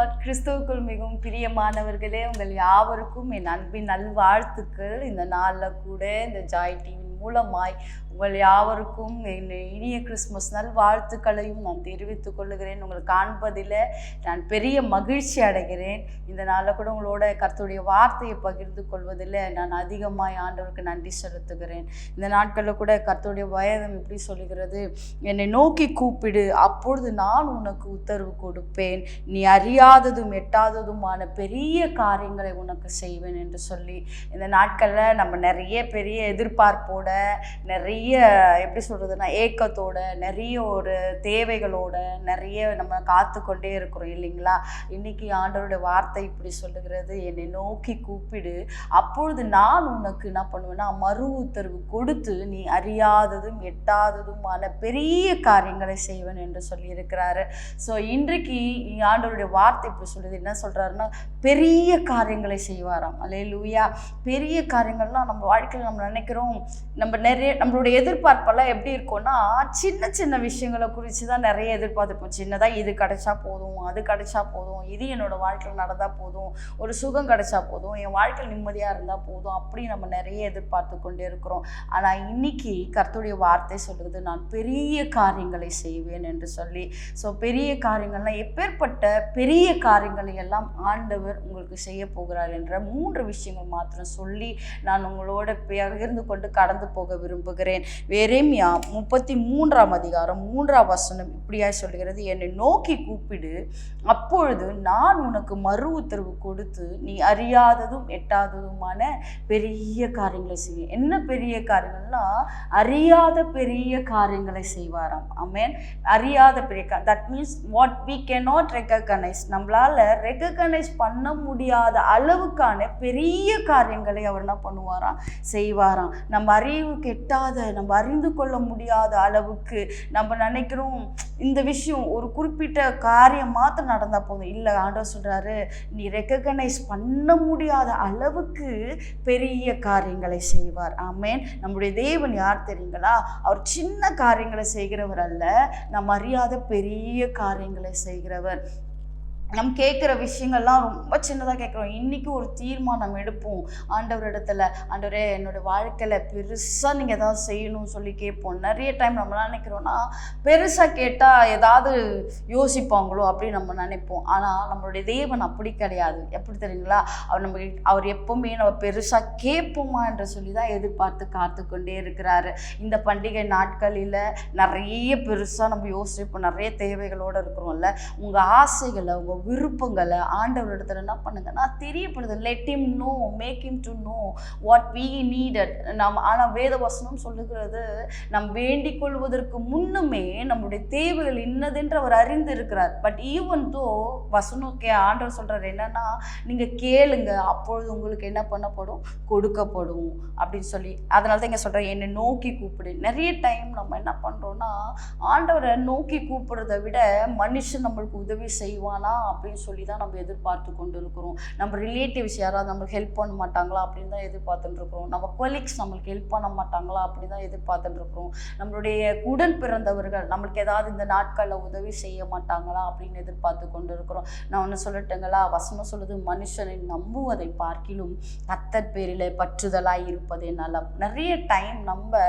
Lord. கிறிஸ்துவுக்குள் மிகவும் பிரியமானவர்களே, உங்கள் யாவருக்கும் என் அன்பின் நல்வாழ்த்துக்கள். இந்த நாளில் கூட இந்த ஜாய் டிவி மூலமாய் உங்கள் யாவருக்கும் என் இனிய கிறிஸ்மஸ் நல்வாழ்த்துக்களையும் நான் தெரிவித்துக் கொள்ளுகிறேன். உங்களை காண்பதில் நான் பெரிய மகிழ்ச்சி அடைகிறேன். இந்த நாளில் கூட உங்களோட கர்த்தருடைய வார்த்தையை பகிர்ந்து கொள்வதில் நான் அதிகமாய் ஆண்டவருக்கு நன்றி செலுத்துகிறேன். இந்த நாட்களில் கூட கர்த்தருடைய வேதம் இப்படி சொல்லுகிறது, என்னை நோக்கி கூப்பிடு, அப்பொழுது நான் உனக்கு உத்தரவு கொடுப்பேன், நீ அறியாததும் எட்டாததுமான பெரிய காரியங்களை உனக்கு செய்வேன் என்று சொல்லி, இந்த நாட்களில் நம்ம நிறைய பெரிய எதிர்பார்ப்போட, நிறைய எப்படி சொல்கிறதுனா ஏக்கத்தோட, நிறைய ஒரு தேவைகளோட நிறைய நம்ம காத்து கொண்டே இருக்கிறோம் இல்லைங்களா? இன்னைக்கு ஆண்டவருடைய வார்த்தை இப்படி சொல்லுகிறது, என்னை நோக்கி கூப்பிடு, அப்பொழுது நான் உனக்கு என்ன பண்ணுவேன்னா மறு உத்தரவு கொடுத்து நீ அறியாததும் எட்டாததுமான பெரிய காரியங்களை செய்வேன் என்று சொல்லி இருக்கிறாரு. ஸோ இன்றைக்கு ஆண்டவருடைய வார்த்தை இப்படி சொல்லுது, என்ன சொல்றாருன்னா பெரிய காரியங்களை செய்வாராம். அல்லேலூயா. பெரிய காரியங்கள்லாம் நம்ம வாழ்க்கையில் நம்ம நினைக்கிறோம், நம்ம நிறைய நம்மளுடைய எதிர்பார்ப்பெல்லாம் எப்படி இருக்கும்னா சின்ன சின்ன விஷயங்களை குறித்து தான் நிறைய எதிர்பார்த்துப்போம். சின்னதாக இது கிடைச்சா போதும், அது கிடைச்சா போதும், இது என்னோட வாழ்க்கையில் நடந்தால் போதும், ஒரு சுகம் கிடைச்சா போதும், என் வாழ்க்கையில் நிம்மதியாக இருந்தால் போதும், அப்படி நம்ம நிறைய எதிர்பார்த்து கொண்டே இருக்கிறோம். ஆனால் இன்னைக்கு கர்த்தருடைய வார்த்தை சொல்கிறது, நான் பெரிய காரியங்களை செய்வேன் என்று சொல்லி. ஸோ பெரிய காரியங்கள்லாம் எப்பேற்பட்ட பெரிய காரியங்களை எல்லாம் ஆண்டவர் உங்களுக்கு செய்ய போகிறார் என்ற 3 விஷயங்கள் மாத்திரம் சொல்லி நான் உங்களோட பகிர்ந்து கொண்டு கடந்து போக விரும்புகிறேன். எரேமியா 33ஆம் அதிகாரம் 3ஆம் வசனம் இப்படியா சொல்கிறது, என்னை நோக்கி கூப்பிடு, அப்பொழுது நான் உனக்கு மறு உத்தரவு கொடுத்து நீ அறியாததும் எட்டாததுமான பெரிய காரியங்களை செய்வேன். என்ன பெரிய காரியங்கள்னா அறியாத பெரிய காரியங்களை செய்வாராம். ஆமென். அறியாத பெரிய that means what we cannot recognize, நம்மளால ரெகக்னைஸ் பண்ண முடியாத அளவுக்கான பெரிய காரியங்களை அவர் என்ன பண்ணுவாராம், செய்வாராம். நம்ம அறிவு கெட்டாத, நம்ம அறிந்து கொள்ள முடியாத அளவுக்கு நம்ம நினைக்கிறோம் இந்த விஷயம் ஒரு குறிப்பிட்ட காரியம் மாத்திரம் நடந்தால் போதும். இல்லை, ஆண்டவர் சொல்கிறாரு, நீ ரெகக்னைஸ் பண்ண முடியாத அளவுக்கு பெரிய காரியங்களை செய்வார். ஆமென். நம்முடைய தேவன் யார் தெரியுங்களா? அவர் சின்ன காரியங்களை செய்கிறவர் அல்ல, நம்ம அறியாத பெரிய காரியங்களை செய்கிறவர். நம்ம கேட்குற விஷயங்கள்லாம் ரொம்ப சின்னதாக கேட்குறோம். இன்றைக்கி ஒரு தீர்மானம் எடுப்போம் ஆண்டவர் இடத்துல, ஆண்டவரே என்னோடய வாழ்க்கையில் பெருசாக நீங்கள் ஏதாவது செய்யணும்னு சொல்லி கேட்போம். நிறைய டைம் நம்ம நினைக்கிறோன்னா பெருசாக கேட்டால் ஏதாவது யோசிப்பாங்களோ அப்படின்னு நம்ம நினைப்போம். ஆனால் நம்மளுடைய தேவன் அப்படி கிடையாது. எப்படி தெரியுங்களா? அவர் எப்போவுமே நம்ம பெருசாக கேட்போமா என்று சொல்லி தான் எதிர்பார்த்து காத்து கொண்டே இருக்கிறாரு. இந்த பண்டிகை நாட்களில் நிறைய பெருசாக நம்ம யோசிப்போம், நிறைய தேவைகளோடு இருக்கிறோம்ல. உங்கள் ஆசைகளை, உங்கள் விருப்பங்களை ஆண்டவரிடத்துல என்ன பண்ணுங்கன்னா தெரியப்படுது. Let him know, make him to know what we needed. ஆனால் வேத வசனம் சொல்லுகிறது, நம் வேண்டிக் கொள்வதற்கு முன்னுமே நம்முடைய தேவைகள் இன்னதென்று அவர் அறிந்து இருக்கிறார். பட் ஈவன் தோ வசனம் ஆண்டவர் சொல்றாரு என்னன்னா, நீங்க கேளுங்க, அப்பொழுது உங்களுக்கு என்ன பண்ணப்படும், கொடுக்கப்படும் அப்படின்னு சொல்லி. அதனால தான் இங்க சொல்றேன், என்னை நோக்கி கூப்பிடு. நிறைய டைம் நம்ம என்ன பண்றோம்னா ஆண்டவரை நோக்கி கூப்பிடுறதை விட மனுஷன் நம்மளுக்கு உதவி செய்வானா அப்படின்னு சொல்லி தான் நம்ம எதிர்பார்த்து கொண்டு இருக்கிறோம். நம்ம ரிலேட்டிவ்ஸ் யாராவது நம்மளுக்கு ஹெல்ப் பண்ண மாட்டாங்களா அப்படின்னு தான் எதிர்பார்த்துட்டு இருக்கிறோம். நம்ம கொலீக்ஸ் நம்மளுக்கு ஹெல்ப் பண்ண மாட்டாங்களா அப்படின்னு தான் எதிர்பார்த்துட்டு இருக்கிறோம். நம்மளுடைய உடன் பிறந்தவர்கள் நம்மளுக்கு ஏதாவது இந்த நாட்களில் உதவி செய்ய மாட்டாங்களா அப்படின்னு எதிர்பார்த்து கொண்டு இருக்கிறோம். நான் ஒன்று சொல்லட்டுங்களா? வசனம் சொல்லுது, மனுஷனை நம்புவதை பார்க்கிலும் கர்த்தர் பேரில் பற்றுதலாய் இருப்பதே நலம். நிறைய டைம் நம்ம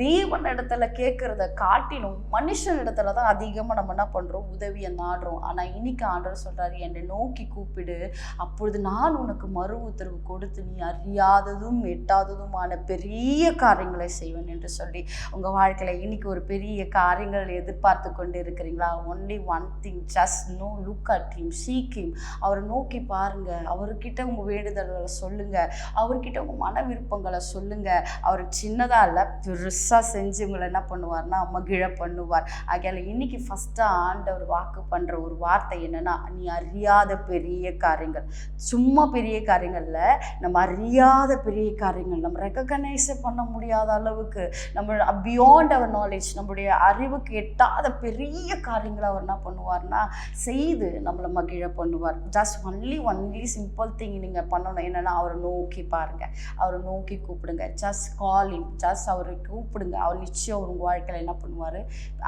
தேவன் இடத்துல கேட்கறத காட்டிலும் மனுஷன் இடத்துல தான் அதிகமாக நம்ம என்ன பண்ணுறோம், உதவியை நாடுறோம். ஆனால் இன்னைக்கு ஆண்டவர் சொல்றாரு, என்னை நோக்கி கூப்பிடு, அப்பொழுது நான் உனக்கு மறு உத்தரவு கொடுத்து நீ அறியாததும் எட்டாததுமான பெரிய காரியங்களை செய்வேன் என்று சொல்லி. உங்கள் வாழ்க்கையில் இன்னைக்கு ஒரு பெரிய காரியங்கள் எதிர்பார்த்து கொண்டு இருக்கிறீங்களா? Only one thing, just no, look at him, seek him. அவரை நோக்கி பாருங்க, அவர்கிட்ட உங்கள் வேண்டுதல்களை சொல்லுங்க, அவர்கிட்ட உங்கள் மன விருப்பங்களை சொல்லுங்க. அவர் சின்னதாக இல்லை, பெருசாக செஞ்சு உங்களை என்ன பண்ணுவார்னா மகிழ பண்ணுவார். ஆகையால் இன்னைக்கு ஃபஸ்ட்டு ஆண்டவர் வாக்கு பண்ணுற ஒரு வார்த்தை என்னன்னா, நீ அறியாத பெரிய காரியங்கள். சும்மா பெரிய காரியங்கள்ல, நம்ம அறியாத பெரிய காரியங்கள், நம்ம ரெகக்னைஸ் பண்ண முடியாத அளவுக்கு, நம்ம பியாண்ட் அவர் நாலேஜ், நம்முடைய அறிவுக்கு எட்டாத பெரிய காரியங்களை அவர் என்ன பண்ணுவார்னா செய்து நம்மளை மகிழ பண்ணுவார். ஜஸ்ட் ஒன்லி சிம்பிள் திங் நீங்கள் பண்ணணும். என்னன்னா, அவரை நோக்கி பாருங்க, அவரை நோக்கி கூப்பிடுங்க. ஜஸ்ட் கால் ஹிம், ஜஸ்ட் அவரை கூப்பிடுங்க. அவர் நிச்சயம் அவர் உங்கள் வாழ்க்கையில் என்ன பண்ணுவார்,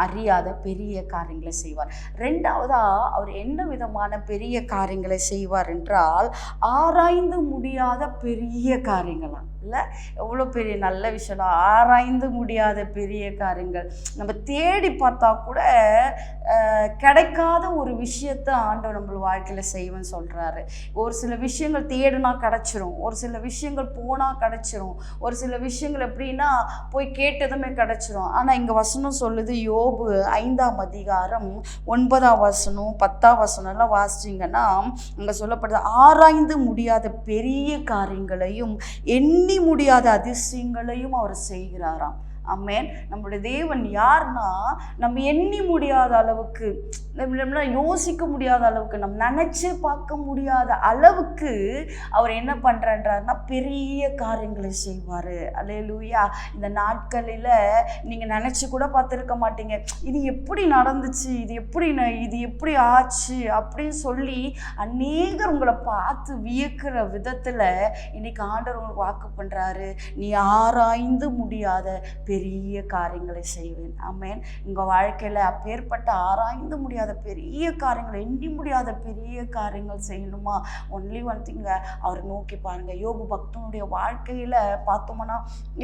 அறியாத பெரிய காரியங்களை செய்வார். ரெண்டாவதா, அவர் என்ன விதமான விதமான பெரிய காரியங்களை செய்வார் என்றால் ஆராய்ந்து முடியாத பெரிய காரியங்களாம். இல்லை, எவ்வளோ பெரிய நல்ல விஷயம். ஆராய்ந்து முடியாத பெரிய காரியங்கள். நம்ம தேடி பார்த்தா கூட கிடைக்காத ஒரு விஷயத்தை ஆண்டவர் நம்ம வாழ்க்கையில் செய்வேன்னு சொல்கிறாரு. ஒரு சில விஷயங்கள் தேடினா கிடச்சிரும், ஒரு சில விஷயங்கள் போனால் கிடச்சிரும், ஒரு சில விஷயங்கள் எப்படின்னா போய் கேட்டதுமே கிடச்சிரும். ஆனால் இங்கே வசனம் சொல்லுது, யோபு 5ஆம் அதிகாரம் 9ஆம் வசனம் 10ஆம் வசனம்லாம் வாசிச்சிங்கன்னா அங்கே சொல்லப்படுது, ஆராய்ந்து முடியாத பெரிய காரியங்களையும் எண்ணி முடியாத அதிசயங்களையும் அவர் செய்கிறாராம். ஆமென். நம்முடைய தேவன் யார்னா, நம்ம எண்ணி முடியாத அளவுக்கு, நம்ம யோசிக்க முடியாத அளவுக்கு, நம்ம நினைச்சே பார்க்க முடியாத அளவுக்கு அவர் என்ன பண்றாருன்னா பெரிய காரியங்களை செய்வார். அல்லேலூயா. இந்த நாட்களில் நீங்கள் நினச்சி கூட பார்த்துருக்க மாட்டீங்க, இது எப்படி நடந்துச்சு, இது எப்படி ஆச்சு அப்படின்னு சொல்லி அநேகர் உங்களை பார்த்து வியக்கிற விதத்தில் இன்னைக்கு ஆண்டவர் உங்களுக்கு வாக்கு பண்ணுறாரு, நீ ஆராய்ந்து முடியாத பெரிய காரியங்களை செய்வேன். ஆமென். உங்கள் வாழ்க்கையில் அப்பேற்பட்ட ஆராய்ந்து முடியாத பெரிய காரியங்கள், எண்ணி முடியாத பெரிய காரியங்கள் செய்யணுமா? ஒன்லி ஒன் திங்க, அவர் நோக்கி பாருங்க. யோபு பக்தனுடைய வாழ்க்கையில் பார்த்தோம்னா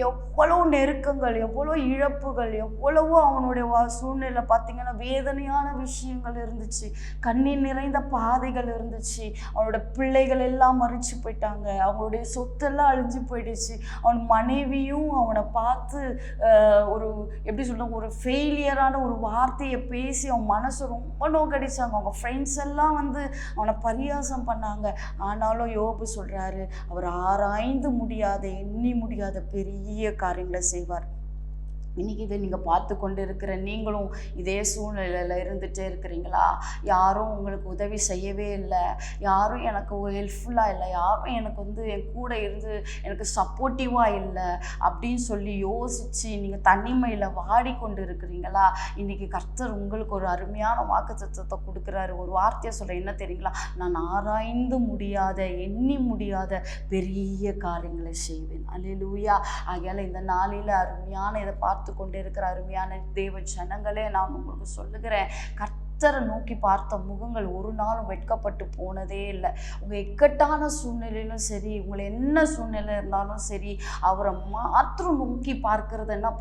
எவ்வளோ நெருக்கங்கள், எவ்வளோ இழப்புகள், எவ்வளவோ அவனுடைய சூழ்நிலை பார்த்தீங்கன்னா வேதனையான விஷயங்கள் இருந்துச்சு, கண்ணீர் நிறைந்த பாதைகள் இருந்துச்சு. அவனோட பிள்ளைகள் எல்லாம் மறிச்சு போயிட்டாங்க, அவங்களுடைய சொத்தெல்லாம் அழிஞ்சு போயிடுச்சு. அவன் மனைவியும் அவனை பார்த்து ஒரு எப்படி சொல்லுவாங்க, ஒரு ஃபெயிலியரான ஒரு வார்த்தையை பேசி அவன் மனசு ரொம்ப நோக்கடிச்சாங்க. அவங்க ஃப்ரெண்ட்ஸ் எல்லாம் வந்து அவனை பரியாசம் பண்ணாங்க. ஆனாலும் யோபு சொல்கிறாரு, அவர் ஆராய்ந்து முடியாத எண்ணி முடியாத பெரிய காரியங்களை செய்வார். இன்றைக்கி இதை நீங்கள் பார்த்து கொண்டு இருக்கிற நீங்களும் இதே சூழ்நிலையில் இருந்துகிட்டே இருக்கிறீங்களா? யாரும் உங்களுக்கு உதவி செய்யவே இல்லை, யாரும் எனக்கு ஹெல்ப்ஃபுல்லாக இல்லை, யாரும் எனக்கு வந்து என் கூட இருந்து எனக்கு சப்போர்ட்டிவாக இல்லை அப்படின்னு சொல்லி யோசித்து நீங்கள் தனிமையில் வாடிக்கொண்டு இருக்கிறீங்களா? இன்றைக்கி கர்த்தர் உங்களுக்கு ஒரு அருமையான வாக்குத்தத்தத்தை கொடுக்குறாரு. ஒரு வார்த்தையை சொல்கிறேன், என்ன தெரியுங்களா? நான் ஆராய்ந்து முடியாத எண்ணி முடியாத பெரிய காரியங்களை செய்வேன். அல்லேலூயா. ஆகையால் இந்த நாளில் அருமையான இதை பார்த்து கொண்டு இருக்கிற அருமையான தேவ ஜனங்களே, நான் உங்களுக்கு சொல்லுகிறேன், கர்த்தரை நோக்கி பார்த்த முகங்கள் ஒரு நாளும் வெட்கப்பட்டு போனதே இல்லை. உங்கள் இக்கட்டான சூழ்நிலையிலும் சரி, உங்களை என்ன சூழ்நிலை இருந்தாலும் சரி, அவரை மாத்திரம் நோக்கி பார்க்கறது என்ன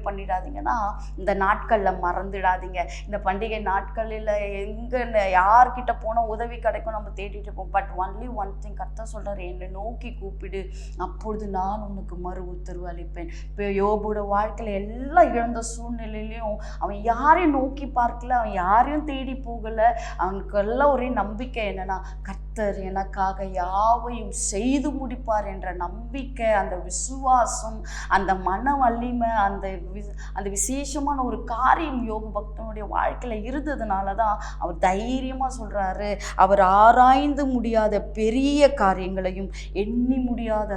பண்ணிடாதீங்கன்னா இந்த நாட்களில் மறந்துடாதீங்க. இந்த பண்டிகை நாட்களில் எங்கே யார்கிட்ட போனால் உதவி கிடைக்கும் நம்ம தேடிட்டு இருப்போம். பட் ஒன்லி ஒன் திங், கர்த்தர் சொல்கிறார், என்னை நோக்கி கூப்பிடு, அப்பொழுது நான் உனக்கு மறு உத்தரவு அளிப்பேன். இப்போ யோபோட வாழ்க்கையில் எல்லாம் இழந்த சூழ்நிலையிலையும் அவன் யாரையும் நோக்கி பார்க்கல, அவன் யாரையும் தேடி போகலை. அவனுக்கெல்லாம் ஒரே நம்பிக்கை என்னன்னா, கர்த்தர் எனக்காக யாவையும் செய்து முடிப்பார் என்ற நம்பிக்கை, அந்த விசுவாசம், அந்த மன வலிமை, அந்த விசேஷமான ஒரு காரியம் யோபு பக்தனுடைய வாழ்க்கையில் இருந்ததுனால தான் அவர் தைரியமாக சொல்கிறாரு, அவர் ஆராய்ந்து முடியாத பெரிய காரியங்களையும் எண்ணி முடியாத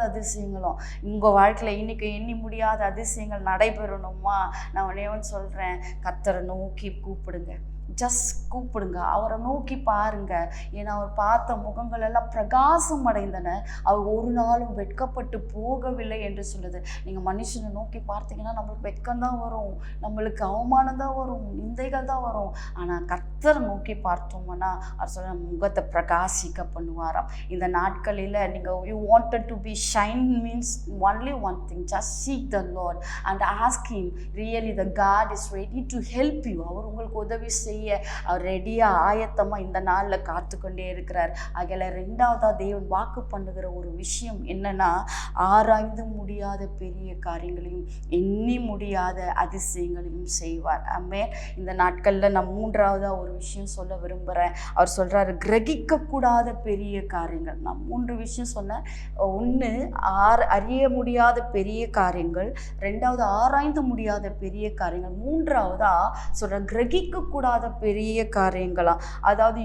அதிசயங்களும் உங்கள் வாழ்க்கையில் இன்னைக்கு எண்ணி முடியாத அதிசயங்கள் நடைபெறணுமா? நான் ஒன்னே சொல்கிறேன், கர்த்தரை நோக்கி கூப்பிடுங்க. ஜஸ்ட் கூப்பிடுங்க, அவரை நோக்கி பாருங்க. ஏன்னா அவர் பார்த்த முகங்கள் எல்லாம் பிரகாசம் அடைந்தன, அவர் ஒரு நாளும் வெட்கப்பட்டு போகவில்லை என்று சொல்லுது. நீங்கள் மனுஷனை நோக்கி பார்த்தீங்கன்னா நம்மளுக்கு வெட்கம்தான் வரும், நம்மளுக்கு அவமானம் தான் வரும், நிந்தைகள் தான் வரும். ஆனால் கர்த்தரை நோக்கி பார்த்தோம்னா அவர் சொல்ல முகத்தை பிரகாசிக்க பண்ணுவாராம். இந்த நாட்களில் நீங்கள் you wanted to be shine means only one thing, just seek the Lord and ask him. Really the God is ready to help you. அவர் உங்களுக்கு உதவி செய்ய அவர் ரெடியாக ஆயத்தமாக இந்த நாளில் காத்து கொண்டே இருக்கிறார். ஆகையில ரெண்டாவதாக தேவன் வாக்கு பண்ணுகிற ஒரு விஷயம் என்னன்னா, ஆராய்ந்து முடியாத பெரிய காரியங்களையும் எண்ணி முடியாத அதிசயங்களையும் செய்வார். ஆமென். இந்த நாட்களில் நான் மூன்றாவதாக ஒரு விஷயம் சொல்ல விரும்புகிறேன். அவர் சொல்கிறாரு, கிரகிக்கக்கூடாத பெரிய காரியங்கள். நான் 3 விஷயம் சொன்னேன். ஒன்று அறிய முடியாத பெரிய காரியங்கள், ரெண்டாவது ஆராய்ந்து முடியாத பெரிய காரியங்கள், மூன்றாவதாக சொல்கிற கிரகிக்கக்கூடாத பெரிய காரியங்களாம். அதாவது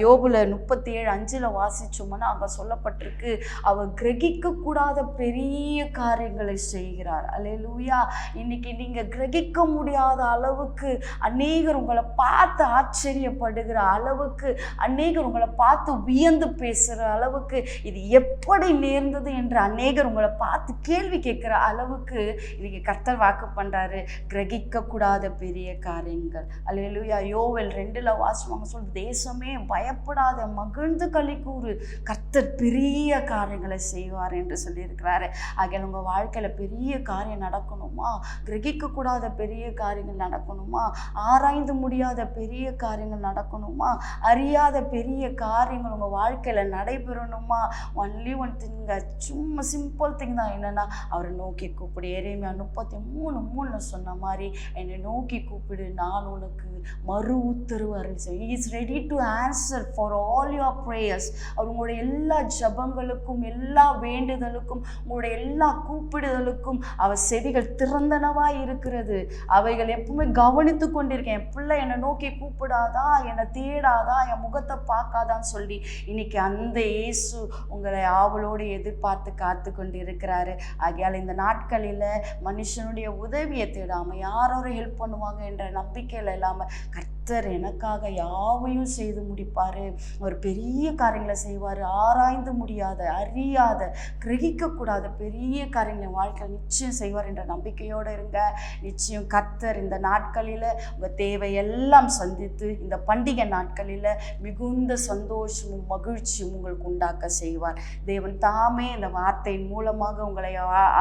யோபுல 37:5 வாசிச்சோம்னா அங்கே சொல்லப்பட்டிருக்கு, அவர் கிரகிக்க கூடாத பெரிய காரியங்களை செய்கிறார். அல்லேலூயா. இன்னைக்கு நீங்கள் கிரகிக்க முடியாத அளவுக்கு அநேகர் உங்களை பார்த்து ஆச்சரியப்படுகிற அளவுக்கு, அநேகர் உங்களை பார்த்து வியந்து பேசுகிற அளவுக்கு, இது எப்படி நேர்ந்தது என்று அநேகர் உங்களை பார்த்து கேள்வி கேட்குற அளவுக்கு இன்னைக்கு கர்த்தர் வாக்கு பண்ணுறாரு, கிரகிக்க கூடாத பெரிய காரியங்கள். அல்லேலூயா. யோவேல் 2 வாசிப்பாங்க சொல்லுது, தேசமே பயப்படாத, மகிழ்ந்து களி கூறு, கர்த்தர் பெரிய காரியங்களை செய்வார் என்று சொல்லியிருக்கிறாரு. ஆகையால் உங்கள் வாழ்க்கையில் பெரிய காரியம் நடக்கணுமா, கிரகிக்கக்கூடாத பெரிய காரியங்கள் நடக்கணுமா, ஆராய்ந்து முடியாத பெரிய காரியங்கள் நடக்கணுமா, அறியாத பெரிய காரியங்கள் உங்கள் வாழ்க்கையில் நடைபெறணுமா, ஒன்லி ஒன் திங்க, சும்மா சிம்பிள் திங் தான். என்னென்னா அவரை நோக்கி கூப்பிடு. எரேமியா 33:3 சொன்ன மாதிரி என்னை நோக்கி கூப்பிடு, நான் உனக்கு மறு உத்தரவு அருள் செய்வேன். Is ready to answer for all your prayers. அவர் உங்களுடைய எல்லா ஜபங்களுக்கும், எல்லா வேண்டுதலுக்கும், உங்களுடைய எல்லா கூப்பிடுதலுக்கும் அவர் செவிகள் திறந்தனவாய் இருக்கிறது. அவைகள் எப்பவுமே கவனித்து கொண்டிருக்கேன். என் பிள்ளை என்னை நோக்கி கூப்பிடாதா, என்னை தேடாதா, என் முகத்தை பார்க்காதான்னு சொல்லி இன்னைக்கு அந்த இயேசு உங்களை ஆவலோடு எதிர்பார்த்து காத்து கொண்டு இருக்கிறாரு. ஆகையால் இந்த நாட்களில் மனுஷனுடைய உதவியை தேடாமல் யாரோரும் ஹெல்ப் பண்ணுவாங்க என்ற நம்பிக்கையில் இல்லாமல் கர்த்தர் எனக்காக யாவையும் செய்து முடிப்பார், ஒரு பெரிய காரியங்களை செய்வார். ஆராய்ந்து முடியாத, அறியாத, கிரகிக்கக்கூடாத பெரிய காரியங்களை வாழ்க்கையில் நிச்சயம் செய்வார் என்ற நம்பிக்கையோடு இருங்க. நிச்சயம் கர்த்தர் இந்த நாட்களில் உங்கள் தேவையெல்லாம் சந்தித்து இந்த பண்டிகை நாட்களில் மிகுந்த சந்தோஷமும் மகிழ்ச்சியும் உங்களுக்கு உண்டாக்க செய்வார். தேவன் தாமே இந்த வார்த்தையின் மூலமாக உங்களை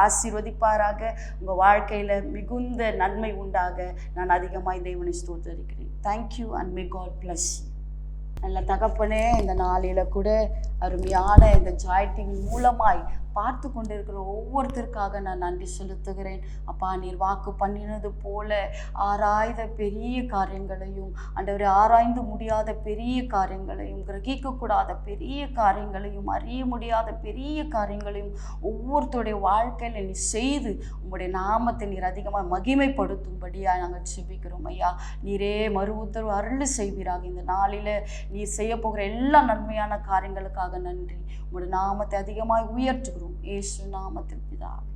ஆசீர்வதிப்பாராக. உங்கள் வாழ்க்கையில் மிகுந்த நன்மை உண்டாக நான் அதிகமாய் தேவனை ஸ்தோத்திரிக்கிறேன். Thank you and may God bless you. நல்ல தகப்பனே, இந்த நாளில் கூட அருமையான இந்த ஜாய் டிவி மூலமாய் பார்த்து கொண்டிருக்கிற ஒவ்வொருத்தருக்காக நான் நன்றி செலுத்துகிறேன். அப்பா, நீர் வாக்கு பண்ணினது போல ஆராய்ந்த பெரிய காரியங்களையும், ஆண்டவரே ஆராய்ந்து முடியாத பெரிய காரியங்களையும், கிரகிக்கக்கூடாத பெரிய காரியங்களையும், அறிய முடியாத பெரிய காரியங்களையும் ஒவ்வொருத்தருடைய வாழ்க்கையில் நீ செய்து உங்களுடைய நாமத்தை நீர் அதிகமாக மகிமைப்படுத்தும்படியாக நாங்கள் செபிக்கிறோம். ஐயா, நீரே மறு உத்தரவு அருள் செய்வீராக. இந்த நாளில் நீர் செய்ய போகிற எல்லா நன்மையான காரியங்களுக்காக நன்றி. உங்களுடைய நாமத்தை அதிகமாக உயர்த்துகிறோம். இயேசு நாமத்தில் பிதாவே.